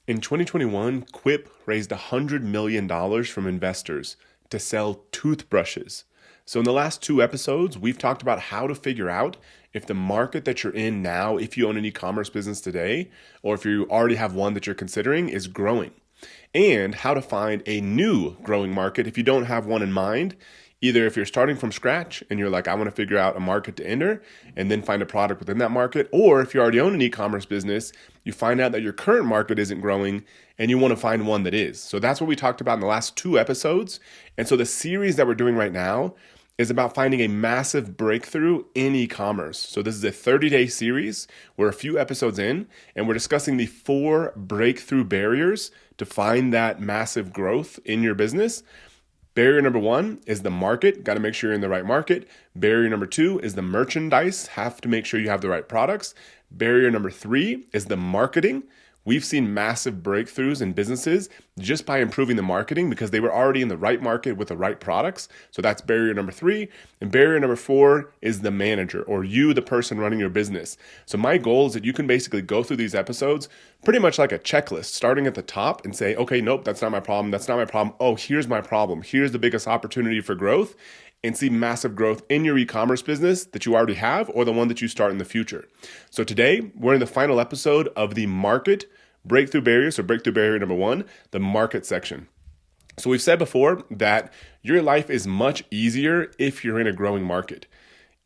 In 2021, Quip raised $100 million from investors to sell toothbrushes. So, in the last two episodes, we've talked about how to figure out if the market that you're in now, if you own an e-commerce business today, or if you already have one that you're considering, is growing, and how to find a new growing market if you don't have one in mind. Either if you're starting from scratch and you're like, I want to figure out a market to enter and then find a product within that market, or if you already own an e-commerce business, you find out that your current market isn't growing and you want to find one that is. So that's what we talked about in the last two episodes. And so the series that we're doing right now is about finding a massive breakthrough in e-commerce. So this is a 30-day series. We're a few episodes in, and we're discussing the 4 breakthrough barriers to find that massive growth in your business. Barrier number 1 is the market. Got to make sure you're in the right market. Barrier number 2 is the merchandise. Have to make sure you have the right products. Barrier number 3 is the marketing. We've seen massive breakthroughs in businesses just by improving the marketing because they were already in the right market with the right products. So that's barrier number 3. And barrier number 4 is the manager, or you, the person running your business. So my goal is that you can basically go through these episodes pretty much like a checklist, starting at the top and say, okay, nope, that's not my problem. That's not my problem. Oh, here's my problem. Here's the biggest opportunity for growth, and see massive growth in your e-commerce business that you already have or the one that you start in the future. So today, we're in the final episode of the market breakthrough barriers, or breakthrough barrier number 1, the market section. So we've said before that your life is much easier if you're in a growing market.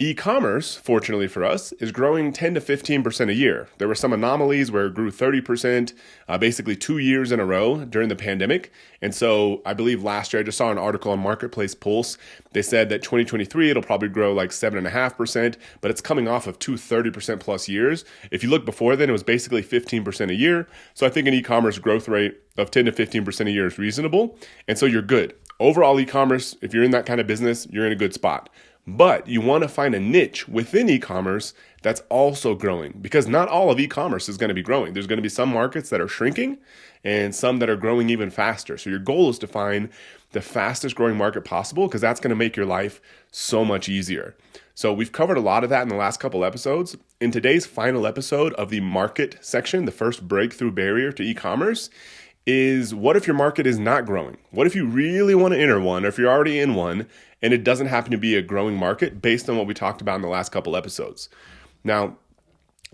E-commerce, fortunately for us, is growing 10 to 15% a year. There were some anomalies where it grew 30%, basically 2 years in a row during the pandemic. And so I believe last year, I just saw an article on Marketplace Pulse. They said that 2023, it'll probably grow like 7.5%, but it's coming off of 30% plus years. If you look before then, it was basically 15% a year. So I think an e-commerce growth rate of 10 to 15% a year is reasonable. And so you're good. Overall e-commerce, if you're in that kind of business, you're in a good spot. But you want to find a niche within e-commerce that's also growing, because not all of e-commerce is going to be growing. There's going to be some markets that are shrinking and some that are growing even faster. So your goal is to find the fastest growing market possible, because that's going to make your life so much easier. So we've covered a lot of that in the last couple episodes. In today's final episode of the market section, the first breakthrough barrier to e-commerce is, what if your market is not growing? What if you really want to enter one, or if you're already in one and it doesn't happen to be a growing market based on what we talked about in the last couple episodes? Now,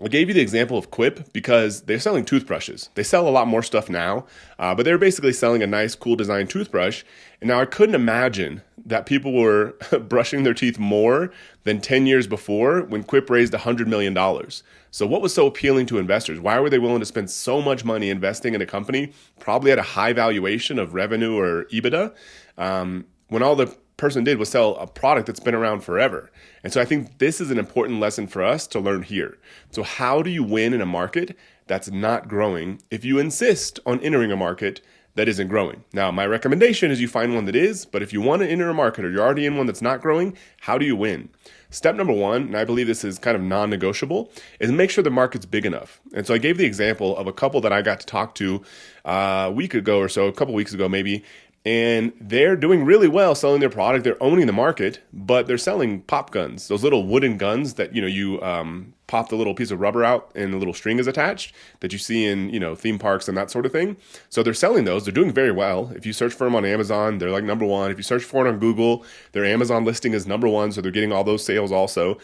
I gave you the example of Quip because they're selling toothbrushes. They sell a lot more stuff now, but they're basically selling a nice, cool design toothbrush. And now I couldn't imagine that people were brushing their teeth more than 10 years before when Quip raised $100 million. So what was so appealing to investors? Why were they willing to spend so much money investing in a company, probably at a high valuation of revenue or EBITDA, when all the person did was sell a product that's been around forever? And so I think this is an important lesson for us to learn here. So how do you win in a market that's not growing if you insist on entering a market that isn't growing? Now, my recommendation is you find one that is, but if you want to enter a market or you're already in one that's not growing, how do you win? Step number 1, and I believe this is kind of non-negotiable, is make sure the market's big enough. And so I gave the example of a couple that I got to talk to a week ago or so, a couple weeks ago maybe, and they're doing really well selling their product. They're owning the market, but they're selling pop guns, those little wooden guns that, you pop the little piece of rubber out and the little string is attached that you see in, theme parks and that sort of thing. So they're selling those. They're doing very well. If you search for them on Amazon, they're like number 1. If you search for it on Google, their Amazon listing is number 1. So they're getting all those sales also.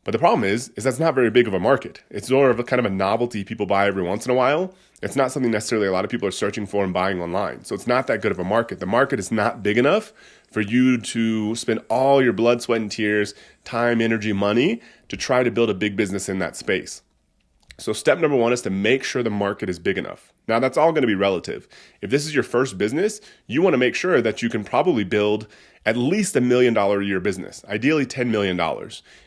But the problem is that's not very big of a market. It's more of a kind of a novelty people buy every once in a while. It's not something necessarily a lot of people are searching for and buying online. So it's not that good of a market. The market is not big enough for you to spend all your blood, sweat, and tears, time, energy, money to try to build a big business in that space. So step number 1 is to make sure the market is big enough. Now, that's all going to be relative. If this is your first business, you want to make sure that you can probably build at least $1 million a year business, ideally $10 million.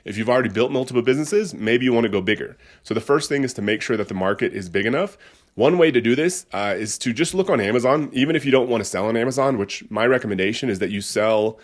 If you've already built multiple businesses, maybe you want to go bigger. So the first thing is to make sure that the market is big enough. One way to do this is to just look on Amazon, even if you don't want to sell on Amazon, which my recommendation is that you sell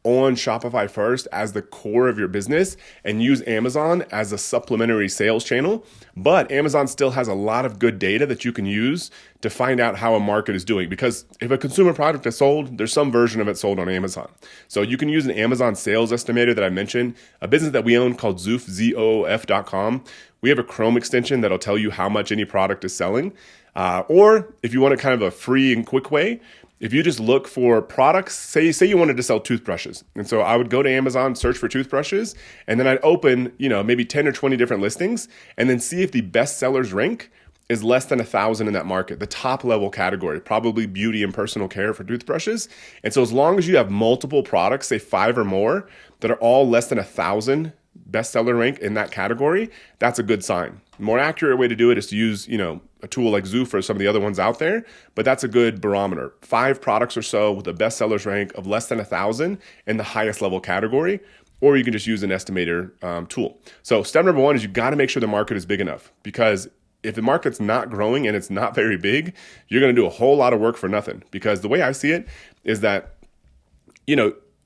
on Shopify first as the core of your business and use Amazon as a supplementary sales channel. But Amazon still has a lot of good data that you can use to find out how a market is doing. Because if a consumer product is sold, there's some version of it sold on Amazon. So you can use an Amazon sales estimator that I mentioned, a business that we own called Zoof, ZOOF.com. We have a Chrome extension that'll tell you how much any product is selling. Or if you want a kind of a free and quick way, if you just look for products, say you wanted to sell toothbrushes. And so I would go to Amazon, search for toothbrushes, and then I'd open, maybe 10 or 20 different listings and then see if the best sellers rank is less than 1,000 in that market, the top level category, probably beauty and personal care for toothbrushes. And so as long as you have multiple products, say 5 or more, that are all less than 1,000 bestseller rank in that category, that's a good sign. The more accurate way to do it is to use, a tool like Zoo for some of the other ones out there, but that's a good barometer. 5 products or so with a bestsellers rank of less than 1,000 in the highest level category, or you can just use an estimator tool. So step number 1 is you got to make sure the market is big enough, because if the market's not growing and it's not very big, you're going to do a whole lot of work for nothing. Because the way I see it is that,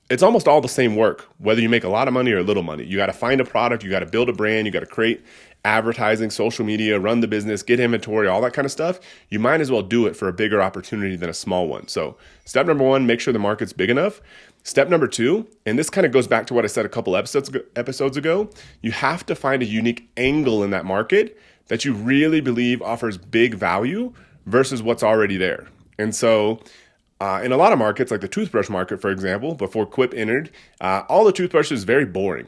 it's almost all the same work, whether you make a lot of money or a little money. You got to find a product, you got to build a brand, you got to create advertising, social media, run the business, get inventory, all that kind of stuff. You might as well do it for a bigger opportunity than a small one. So step number 1, make sure the market's big enough. Step number 2, and this kind of goes back to what I said a couple episodes ago, you have to find a unique angle in that market that you really believe offers big value versus what's already there. And so in a lot of markets, like the toothbrush market, for example, before Quip entered, all the toothbrushes very boring.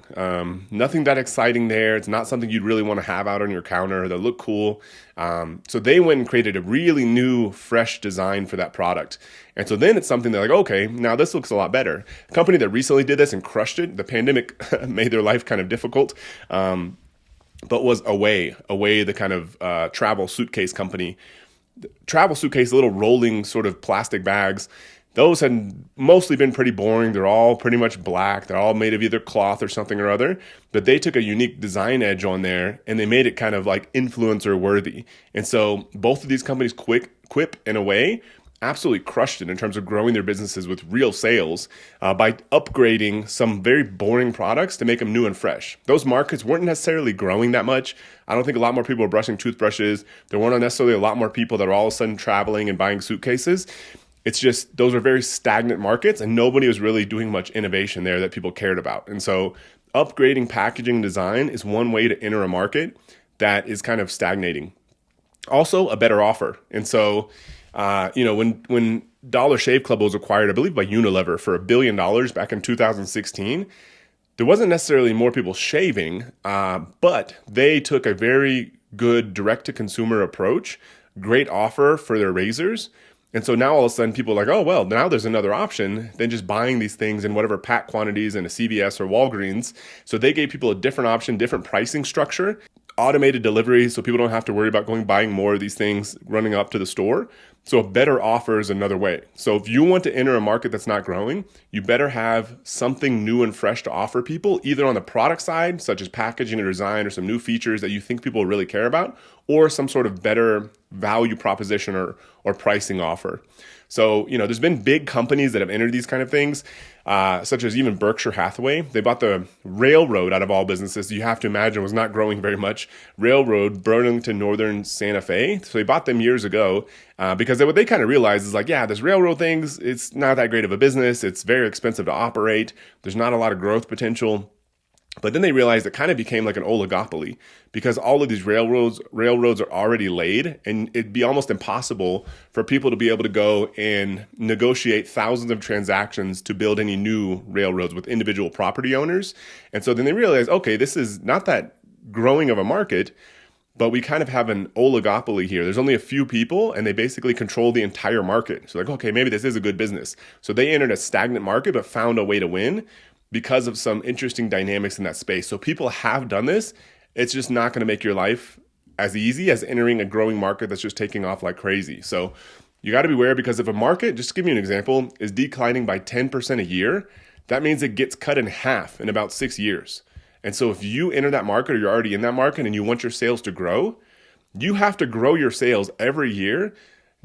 Nothing that exciting there. It's not something you'd really want to have out on your counter. They look cool. So they went and created a really new, fresh design for that product. And so then it's something they're like, okay, now this looks a lot better. A company that recently did this and crushed it, the pandemic made their life kind of difficult, but was Away, the kind of travel suitcase company. Travel suitcase, little rolling sort of plastic bags. Those had mostly been pretty boring. They're all pretty much black. They're all made of either cloth or something or other. But they took a unique design edge on there and they made it kind of like influencer worthy. And so both of these companies, Quip and Away, absolutely crushed it in terms of growing their businesses with real sales by upgrading some very boring products to make them new and fresh. Those markets weren't necessarily growing that much. I don't think a lot more people were brushing toothbrushes. There weren't necessarily a lot more people that are all of a sudden traveling and buying suitcases. It's just those are very stagnant markets and nobody was really doing much innovation there that people cared about. And so upgrading packaging design is one way to enter a market that is kind of stagnating. Also, a better offer. And so when Dollar Shave Club was acquired, I believe by Unilever for $1 billion back in 2016, there wasn't necessarily more people shaving, but they took a very good direct-to-consumer approach, great offer for their razors. And so now all of a sudden people are like, oh, well, now there's another option than just buying these things in whatever pack quantities in a CVS or Walgreens. So they gave people a different option, different pricing structure, automated delivery so people don't have to worry about buying more of these things, running up to the store. So a better offer is another way. So if you want to enter a market that's not growing, you better have something new and fresh to offer people, either on the product side, such as packaging or design or some new features that you think people really care about, or some sort of better value proposition or pricing offer. So, there's been big companies that have entered these kind of things, such as even Berkshire Hathaway. They bought the railroad out of all businesses. You have to imagine was not growing very much. Railroad, Burlington Northern Santa Fe. So they bought them years ago because what they kind of realized is this railroad things, it's not that great of a business. It's very expensive to operate. There's not a lot of growth potential. But then they realized it kind of became like an oligopoly because all of these railroads are already laid, and it'd be almost impossible for people to be able to go and negotiate thousands of transactions to build any new railroads with individual property owners. And so then they realized, okay, this is not that growing of a market, but we kind of have an oligopoly here. There's only a few people and they basically control the entire market. So okay, maybe this is a good business. So they entered a stagnant market but found a way to win because of some interesting dynamics in that space. So people have done this. It's just not going to make your life as easy as entering a growing market that's just taking off like crazy. So you got to be aware, because if a market, just to give you an example, is declining by 10% a year, that means it gets cut in half in about 6 years. And so if you enter that market or you're already in that market and you want your sales to grow, you have to grow your sales every year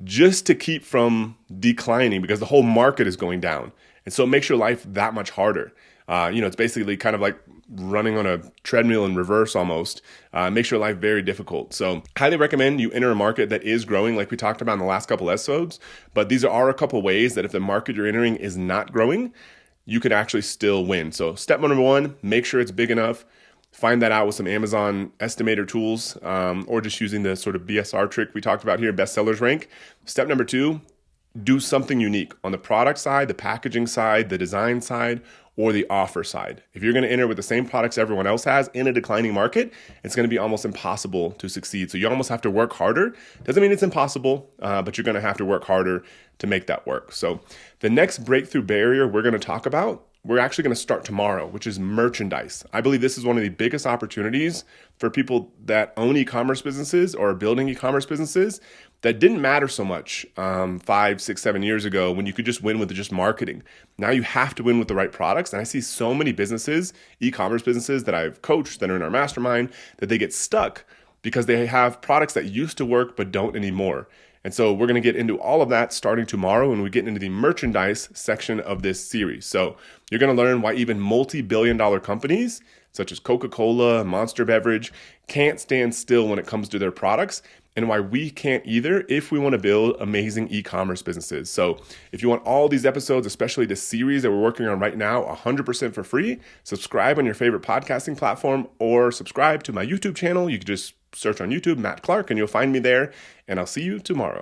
just to keep from declining because the whole market is going down. And so it makes your life that much harder. It's basically kind of like running on a treadmill in reverse almost. Makes your life very difficult. So highly recommend you enter a market that is growing like we talked about in the last couple episodes. But these are a couple ways that if the market you're entering is not growing, you could actually still win. So step number 1, make sure it's big enough. find that out with some Amazon estimator tools, or just using the sort of BSR trick we talked about here, bestsellers rank. Step number 2, do something unique on the product side, the packaging side, the design side, or the offer side. If you're going to enter with the same products everyone else has in a declining market, it's going to be almost impossible to succeed. So you almost have to work harder. Doesn't mean it's impossible, but you're going to have to work harder to make that work. So the next breakthrough barrier we're going to talk about, we're actually going to start tomorrow, which is merchandise. I believe this is one of the biggest opportunities for people that own e-commerce businesses or are building e-commerce businesses that didn't matter so much 5, 6, 7 years ago when you could just win with just marketing. Now you have to win with the right products. And I see so many businesses, e-commerce businesses that I've coached that are in our mastermind, that they get stuck because they have products that used to work but don't anymore. And so we're going to get into all of that starting tomorrow when we get into the merchandise section of this series. So you're going to learn why even multi-billion-dollar companies such as Coca-Cola, Monster Beverage, can't stand still when it comes to their products, and why we can't either if we want to build amazing e-commerce businesses. So if you want all these episodes, especially the series that we're working on right now, 100% for free, subscribe on your favorite podcasting platform or subscribe to my YouTube channel. You can just search on YouTube, Matt Clark, and you'll find me there. And I'll see you tomorrow.